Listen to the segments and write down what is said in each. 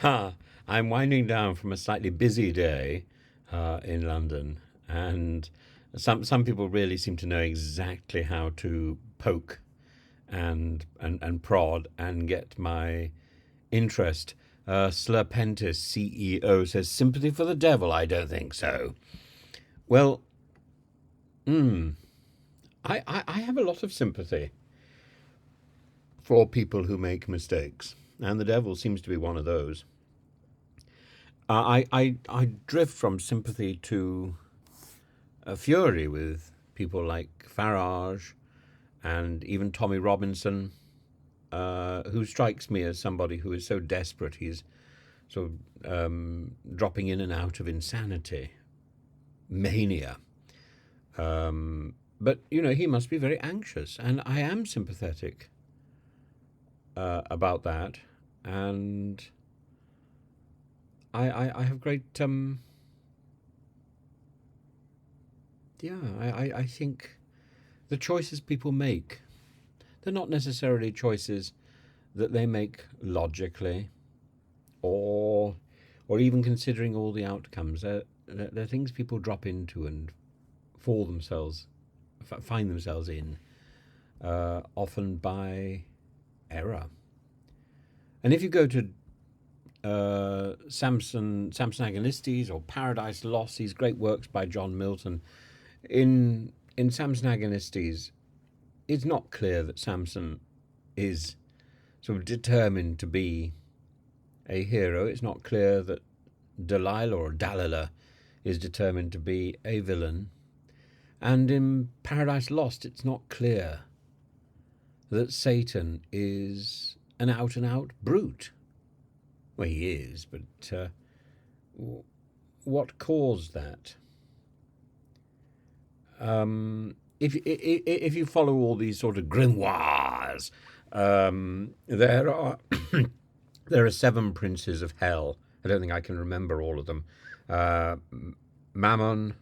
Ha! I'm winding down from a slightly busy day in London, and some people really seem to know exactly how to poke and prod and get my interest. Slurpentis CEO says sympathy for the devil. I don't think so. Well, I have a lot of sympathy for people who make mistakes, and the devil seems to be one of those. I drift from sympathy to fury with people like Farage and even Tommy Robinson, who strikes me as somebody who is so desperate he's sort of dropping in and out of insanity, mania. But, he must be very anxious, and I am sympathetic about that. And I have great, I think the choices people make, they're not necessarily choices that they make logically or even considering all the outcomes. They're things people drop into and fall themselves, find themselves in, often by error. And if you go to Samson Agonistes or Paradise Lost, these great works by John Milton, in Samson Agonistes, it's not clear that Samson is sort of determined to be a hero. It's not clear that Delilah or Dalila is determined to be a villain. And in Paradise Lost, it's not clear that Satan is an out-and-out brute. Well, he is, but what caused that? If you follow all these sort of grimoires, there are there are 7 princes of hell. I don't think I can remember all of them. Mammon,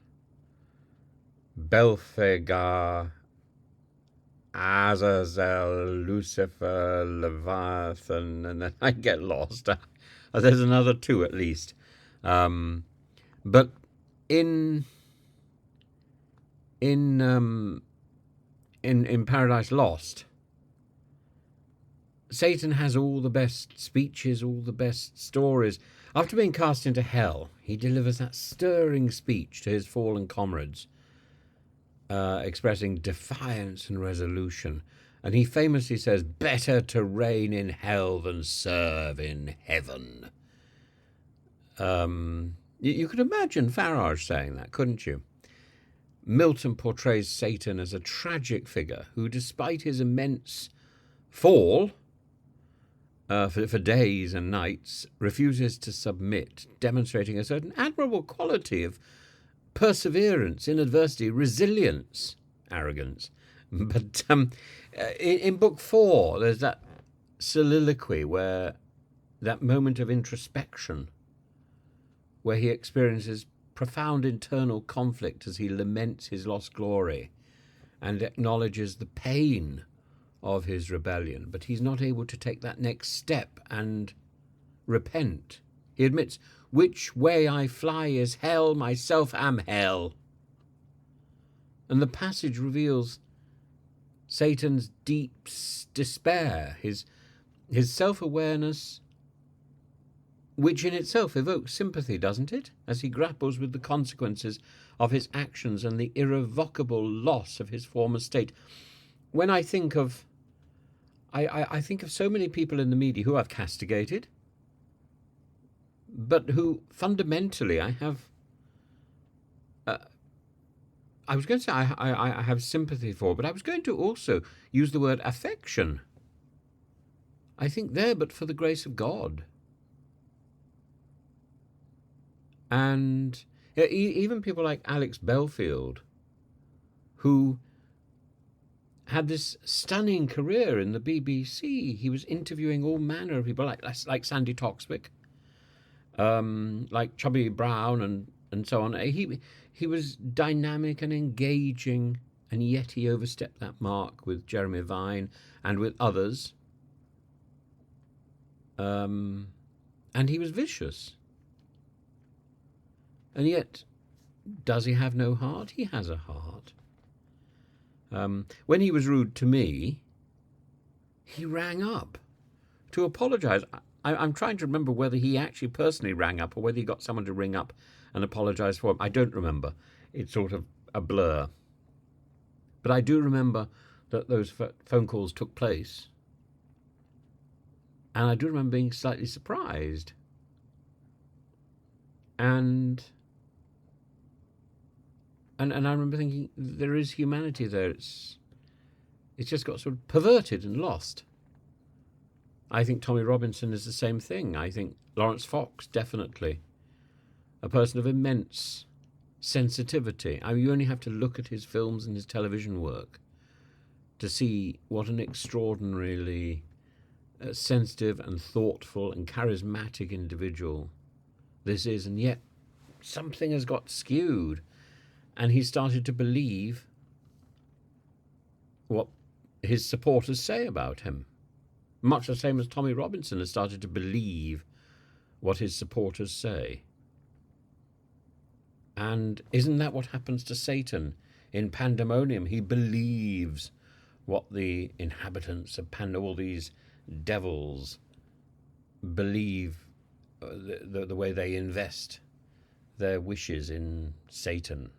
Belphegor, Azazel, Lucifer, Leviathan, and then I get lost. There's another 2 at least. But in in Paradise Lost, Satan has all the best speeches, all the best stories. After being cast into hell, he delivers that stirring speech to his fallen comrades, expressing defiance and resolution. And he famously says, "Better to reign in hell than serve in heaven." You could imagine Farage saying that, couldn't you? Milton portrays Satan as a tragic figure who, despite his immense fall for days and nights, refuses to submit, demonstrating a certain admirable quality of perseverance in adversity, resilience, arrogance. But in book 4, there's that soliloquy where that moment of introspection where he experiences profound internal conflict as he laments his lost glory and acknowledges the pain of his rebellion, but he's not able to take that next step and repent. He admits, "Which way I fly is hell, myself am hell." And the passage reveals Satan's deep despair, his self-awareness, which in itself evokes sympathy, doesn't it? As he grapples with the consequences of his actions and the irrevocable loss of his former state. When I think of I think of so many people in the media who I've castigated, but who fundamentally I have, I was going to say I have sympathy for, but I was going to also use the word affection. I think there, but for the grace of God. And even people like Alex Belfield, who had this stunning career in the BBC. He was interviewing all manner of people, like Sandy Toksvig, like Chubby Brown, and so on. He was dynamic and engaging, and yet he overstepped that mark with Jeremy Vine and with others. And And he was vicious. And yet, does he have no heart? He has a heart. When he was rude to me, he rang up to apologise. I'm trying to remember whether he actually personally rang up or whether he got someone to ring up and apologise for him. I don't remember. It's sort of a blur. But I do remember that those phone calls took place. And I do remember being slightly surprised. And I remember thinking, there is humanity there. It's just got sort of perverted and lost. I think Tommy Robinson is the same thing. I think Lawrence Fox, definitely. A person of immense sensitivity. I mean, you only have to look at his films and his television work to see what an extraordinarily sensitive and thoughtful and charismatic individual this is. And yet something has got skewed, and he started to believe what his supporters say about him. Much the same as Tommy Robinson has started to believe what his supporters say. And isn't that what happens to Satan in Pandemonium? He believes what the inhabitants of all these devils believe, the way they invest their wishes in Satan.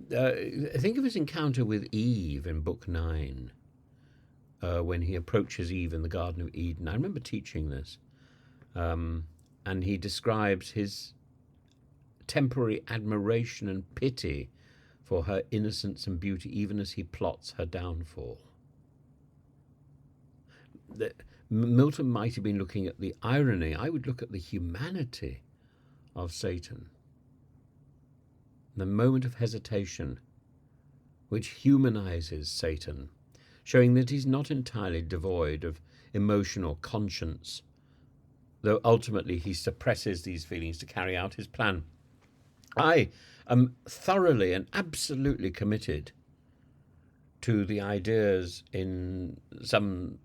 Think of his encounter with Eve in Book 9, when he approaches Eve in the Garden of Eden. I remember teaching this, and he describes his temporary admiration and pity for her innocence and beauty, even as he plots her downfall. Milton might have been looking at the irony. I would look at the humanity of Satan. The moment of hesitation, which humanizes Satan, showing that he's not entirely devoid of emotion or conscience, though ultimately he suppresses these feelings to carry out his plan. I am thoroughly and absolutely committed to the ideas in some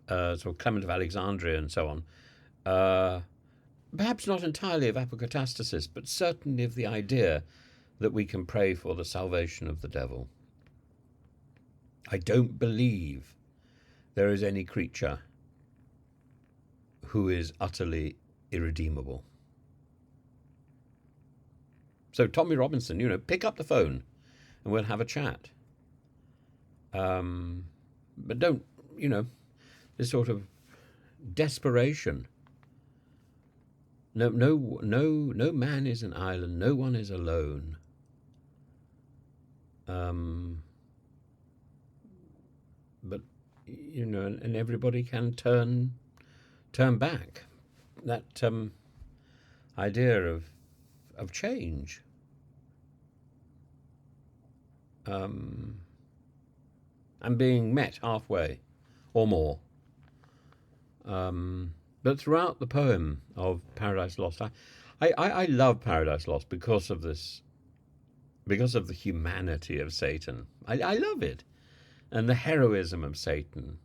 sort of Clement of Alexandria and so on, perhaps not entirely of apocatastasis, but certainly of the idea that we can pray for the salvation of the devil. I don't believe there is any creature who is utterly irredeemable. So Tommy Robinson, pick up the phone and we'll have a chat. But don't, this sort of desperation. No man is an island. No one is alone. But and everybody can turn back. That idea of change. And being met halfway or more. But throughout the poem of Paradise Lost, I love Paradise Lost because of this, because of the humanity of Satan. I love it. And the heroism of Satan.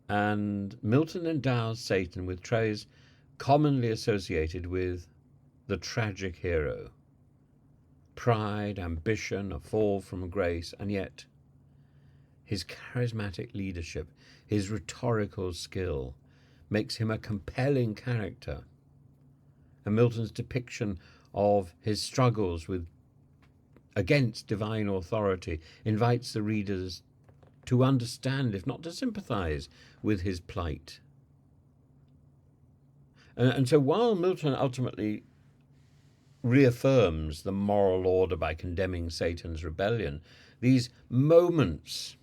And Milton endows Satan with traits commonly associated with the tragic hero. Pride, ambition, a fall from grace, and yet his charismatic leadership, his rhetorical skill, makes him a compelling character. And Milton's depiction of his struggles against divine authority invites the readers to understand, if not to sympathise, with his plight. And so while Milton ultimately reaffirms the moral order by condemning Satan's rebellion, these moments,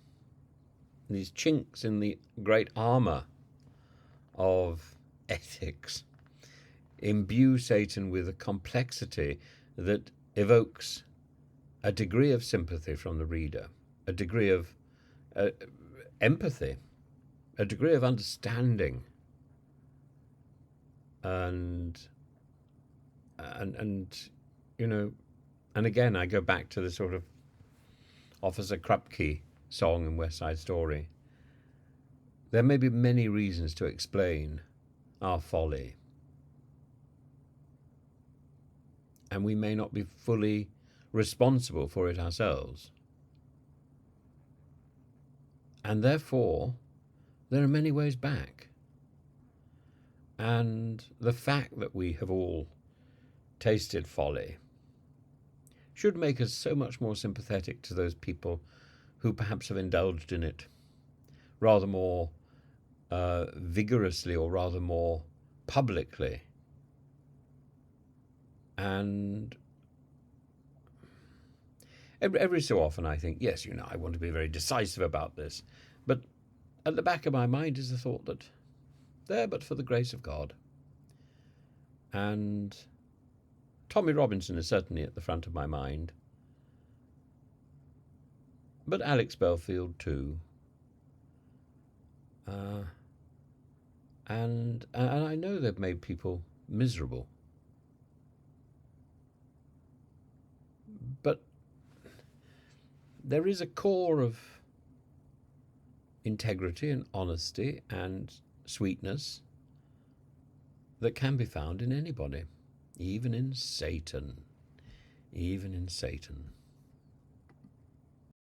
these chinks in the great armour of ethics, imbue Satan with a complexity that evokes a degree of sympathy from the reader, a degree of empathy, a degree of understanding, and again I go back to the sort of Officer Krupke song in West Side Story. There may be many reasons to explain our folly. And we may not be fully responsible for it ourselves. And therefore, there are many ways back. And the fact that we have all tasted folly should make us so much more sympathetic to those people who perhaps have indulged in it rather more vigorously or rather more publicly. And every so often I think, yes, I want to be very decisive about this. But at the back of my mind is the thought that there but for the grace of God. And Tommy Robinson is certainly at the front of my mind. But Alex Belfield too. And I know they've made people miserable. But there is a core of integrity and honesty and sweetness that can be found in anybody, even in Satan. Even in Satan.